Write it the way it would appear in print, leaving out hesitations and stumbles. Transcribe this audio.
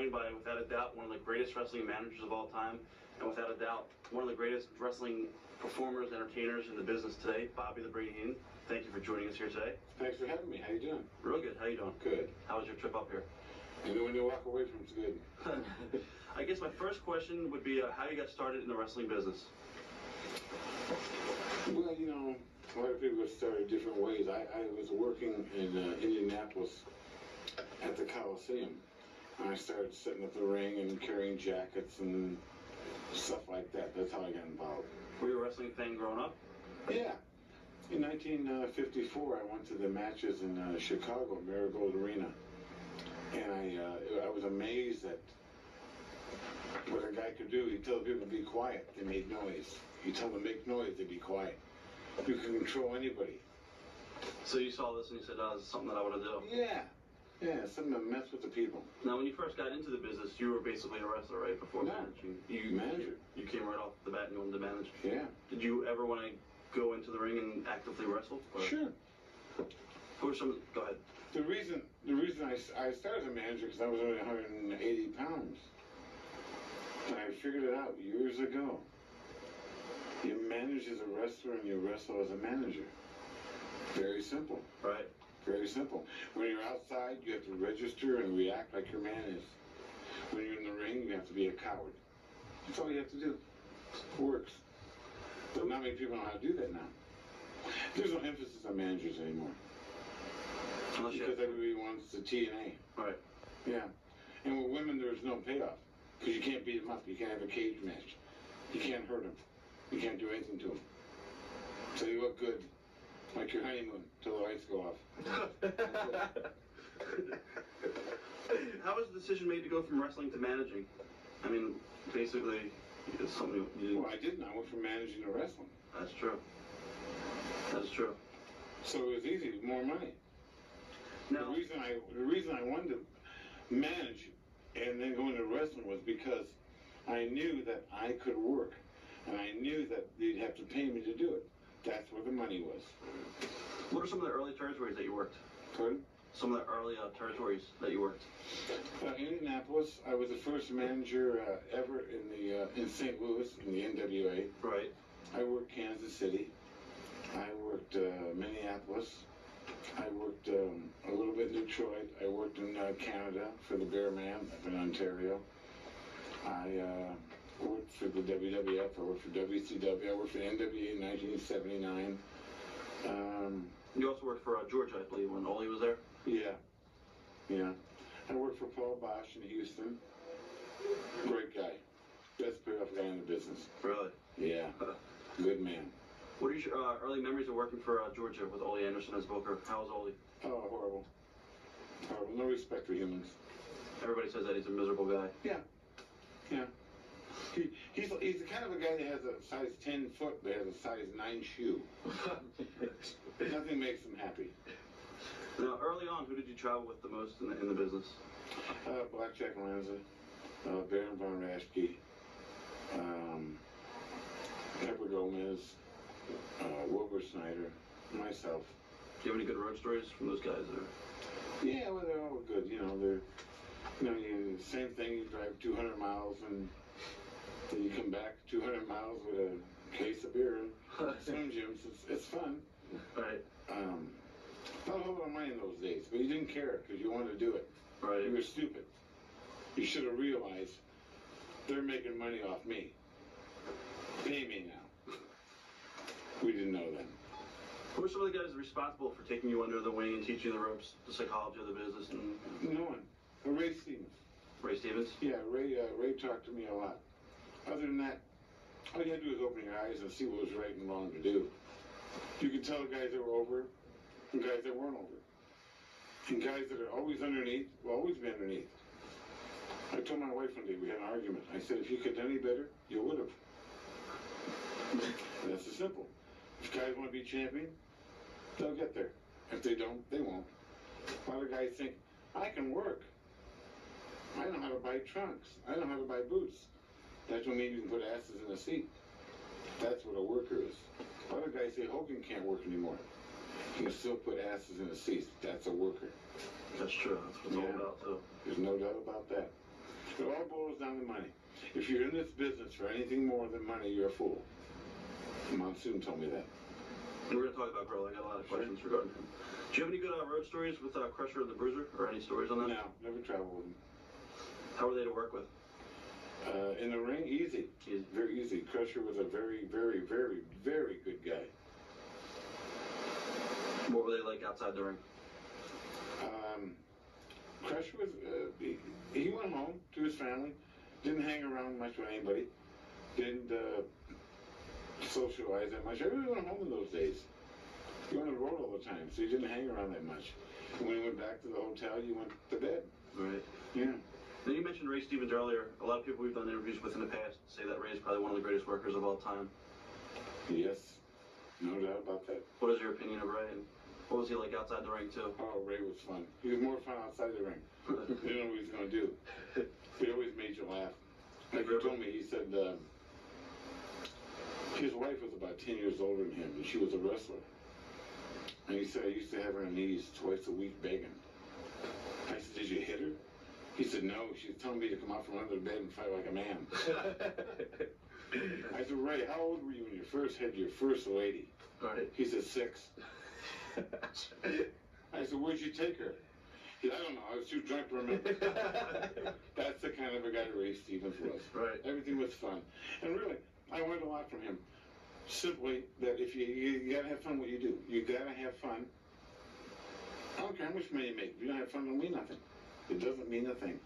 joined by, without a doubt, one of the greatest wrestling managers of all time, and without a doubt, one of the greatest wrestling performers, entertainers in the business today, Bobby the Brain Heenan. Thank you for joining us here today. Thanks for having me. How you doing? Real good. How you doing? Good. How was your trip up here? And when you walk away from it's good. I guess my first question would be how you got started in the wrestling business. Well, you know, a lot of people get started different ways. I was working in Indianapolis at the Coliseum. And I started setting up the ring and carrying jackets and stuff like that. That's how I got involved. Were you a wrestling fan growing up? Yeah. In 1954, I went to the matches in Chicago, Marigold Arena. And I was amazed at what a guy could do. He'd tell people to be quiet, they made noise. He'd tell them to make noise, they'd be quiet. You can control anybody. So you saw this and you said, oh, this is something that I want to do. Yeah, something to mess with the people. Now, when you first got into the business, you were basically a wrestler, right? Before managing. Manager. You came right off the bat and you wanted to manage. Yeah. Did you ever want to go into the ring and actively wrestle? Or? Sure. Who were some? Go ahead. The reason I started as a manager because I was only 180 pounds. And I figured it out years ago. You manage as a wrestler and you wrestle as a manager. Very simple. Right. Very simple. When you're outside, you have to register and react like your man is. When you're in the ring, you have to be a coward. That's all you have to do. It works. But not many people know how to do that now. There's no emphasis on managers anymore. Because everybody wants the TNA. Right. Yeah. And with women, there's no payoff. Because you can't beat them up. You can't have a cage match. You can't hurt them. You can't do anything to them. So you look good. Like your honeymoon, till the lights go off. How was the decision made to go from wrestling to managing? I mean, basically, it's something you... Well, I didn't. I went from managing to wrestling. That's true. That's true. So it was easy, more money. Now, the reason I wanted to manage and then go into wrestling was because I knew that I could work. And I knew that they'd have to pay me to do it. That's where the money was. What are some of the early territories that you worked? Pardon? Some of the early territories that you worked. Indianapolis, I was the first manager ever in St. Louis in the NWA. Right. I worked Kansas City. I worked Minneapolis. I worked a little bit in Detroit. I worked in Canada for the Bearman up in Ontario. I worked for the WWF. I worked for WCW. I worked for NWA in 1979. You also worked for Georgia, I believe, when Ole was there? Yeah. I worked for Paul Bosch in Houston. Great guy. Best payoff guy in the business. Really? Yeah. Good man. What are your early memories of working for Georgia with Ole Anderson as Booker? How was Ole? Oh, horrible. Horrible. No respect for humans. Everybody says that he's a miserable guy. Yeah. He's the kind of a guy that has a size 10 foot but has a size 9 shoe. Nothing makes him happy. Now, early on, who did you travel with the most in the business? Blackjack Lanza, Baron von Raschke, Pepper Gomez, Wilbur Snyder, myself. Do you have any good road stories from those guys? Or? Yeah, well, they're all good. Same thing. You drive 200 miles and then you come back 200 miles with a case of beer and Slim Jims. It's fun. Right. Not a whole lot of money in those days, but you didn't care because you wanted to do it. Right. You were stupid. You should have realized they're making money off me. Pay me now. We didn't know then. Who were some of the guys responsible for taking you under the wing and teaching you the ropes, the psychology of the business? And... No one. Ray Stevens. Ray Stevens? Yeah, Ray talked to me a lot. Other than that, all you had to do was open your eyes and see what was right and wrong to do. You could tell the guys that were over and guys that weren't over. And guys that are always underneath will always be underneath. I told my wife one day, we had an argument. I said, if you could have done any better, you would have. And that's as simple. If guys want to be champion, they'll get there. If they don't, they won't. A lot of guys think, I can work. I know how to buy trunks. I know how to buy boots. That don't mean you can put asses in a seat. That's what a worker is. A lot of guys say Hogan can't work anymore. He can still put asses in a seat. That's a worker. That's true. That's what it's all about, too. There's no doubt about that. on the money. If you're in this business for anything more than money, you're a fool. Monsoon told me that. And we're going to talk about Grohl. I got a lot of questions regarding him. Do you have any good road stories with Crusher and the Bruiser, or any stories on that? No, never traveled with him. How were they to work with? In the ring, easy. Easy. Very easy. Crusher was a very, very, very, very good guy. What were they like outside the ring? Crusher was, he went home to his family, didn't hang around much with anybody, didn't socialize that much. Everybody went home in those days. He went on the road all the time, so he didn't hang around that much. And when he went back to the hotel, you went to bed. Right. Yeah. Then you mentioned Ray Stevens earlier. A lot of people we've done interviews with in the past say that Ray is probably one of the greatest workers of all time. Yes. No doubt about that. What is your opinion of Ray, and what was he like outside the ring too? Oh, Ray was fun. He was more fun outside the ring. You didn't know what he was going to do. He always made you laugh. Like he told me, he said his wife was about 10 years older than him, and she was a wrestler. And he said, I used to have her on her knees twice a week begging. I said, did you hit her? He said, no. She was telling me to come out from under the bed and fight like a man. I said, Ray, how old were you when you first had your first lady? Right. He said, 6. I said, where'd you take her? He said, I don't know. I was too drunk to remember. That's the kind of a guy Ray Stevens was. Right. Everything was fun. And really, I learned a lot from him. Simply that if you gotta have fun what you do. You gotta have fun. I don't care how much money you make. If you don't have fun, it don't mean nothing. It doesn't mean a thing.